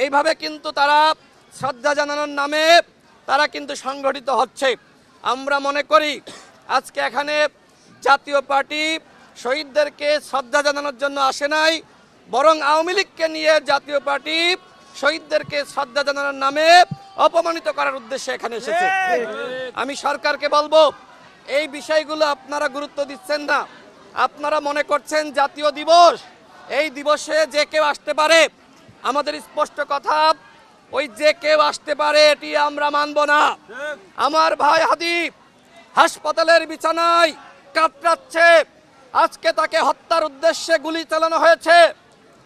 এইভাবে কিন্তু তারা শ্রদ্ধা জানানোর নামে তারা কিন্তু সংগঠিত হচ্ছে। আমরা মনে করি আজকে এখানে জাতীয় পার্টি শহীদদেরকে শ্রদ্ধা জানানোর জন্য আসে নাই, বরং আওয়ামী লীগকে নিয়ে জাতীয় পার্টি শহীদদেরকে শ্রদ্ধা জানানোর নামে অপমানিত করার উদ্দেশ্যে এখানে এসেছে। আমি সরকারকে বলবো, এই বিষয়গুলো আপনারা গুরুত্ব দিচ্ছেন না। আপনারা মনে করছেন জাতীয় দিবস, এই দিবসে যে কেউ আসতে পারে। আমাদের স্পষ্ট কথা, ওই যে কেউ আসতে পারে এটি আমরা মানব না। আমার ভাই হাদি হাসপাতালের বিছানায় কাতরাচ্ছে, আজকে তাকে হত্যার উদ্দেশ্যে গুলি চালানো হয়েছে।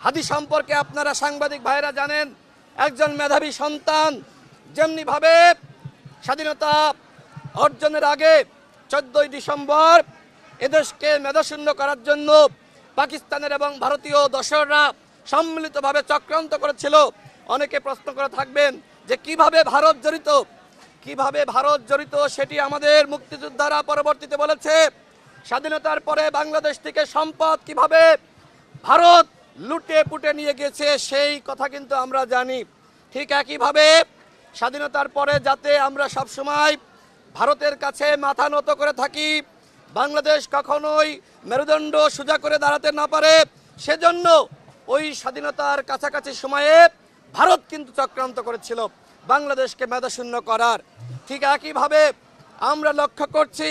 হাদি সম্পর্কে আপনারা সাংবাদিক ভাইরা জানেন, একজন মেধাবী সন্তান। যেমনিভাবে স্বাধীনতা অর্জনের আগে 14ই ডিসেম্বর এদেশকে মেধাশূন্য করার জন্য পাকিস্তানের এবং ভারতীয় দোসররা সম্মিলিতভাবে চক্রান্ত করেছিল। অনেকে প্রশ্ন করে থাকবেন যে কিভাবে ভারত জড়িত, সেটি আমাদের মুক্তিযোদ্ধারা পরবর্তীতে বলেছে। স্বাধীনতার পরে বাংলাদেশ থেকে সম্পদ কিভাবে ভারত লুটে পুটে নিয়ে গেছে সেই কথা কিন্তু আমরা জানি। ঠিক একইভাবে স্বাধীনতার পরে যাতে আমরা সবসময় ভারতের কাছে মাথা নত করে থাকি, বাংলাদেশ কখনোই মেরুদণ্ড সোজা করে দাঁড়াতে না পারে, সেজন্য ওই স্বাধীনতার কাছাকাছি সময়ে ভারত কিন্তু চক্রান্ত করেছিল বাংলাদেশকে মেধাশূন্য করার। ঠিক একইভাবে আমরা লক্ষ্য করছি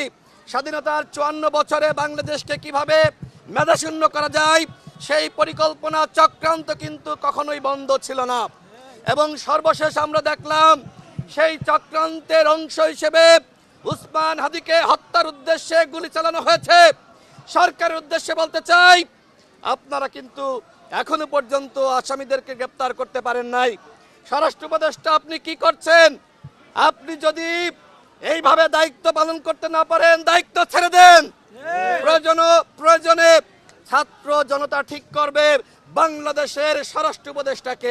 স্বাধীনতার 54 বছরে বাংলাদেশকে কিভাবে মেধাশূন্য করা যায় সেই পরিকল্পনা চক্রান্ত কিন্তু কখনোই বন্ধ ছিল না। এবং সর্বশেষ আমরা দেখলাম সেই চক্রান্তের অংশ হিসেবে উসমান হাদিকে হত্যার উদ্দেশ্যে গুলি চালানো হয়েছে। সরকারের উদ্দেশ্যে বলতে চাই, আপনারা কিন্তু এখনো পর্যন্ত আসামিদেরকে গ্রেপ্তার করতে পারেন নাই। স্বরাষ্ট্র উপদেষ্টা আপনি কি করছেন? আপনি যদি এইভাবে দায়িত্ব পালন করতে না পারেন, দায়িত্ব ছেড়ে দেন। প্রয়োজনে ছাত্র জনতা ঠিক করবে বাংলাদেশের স্বরাষ্ট্র উপদেষ্টাকে।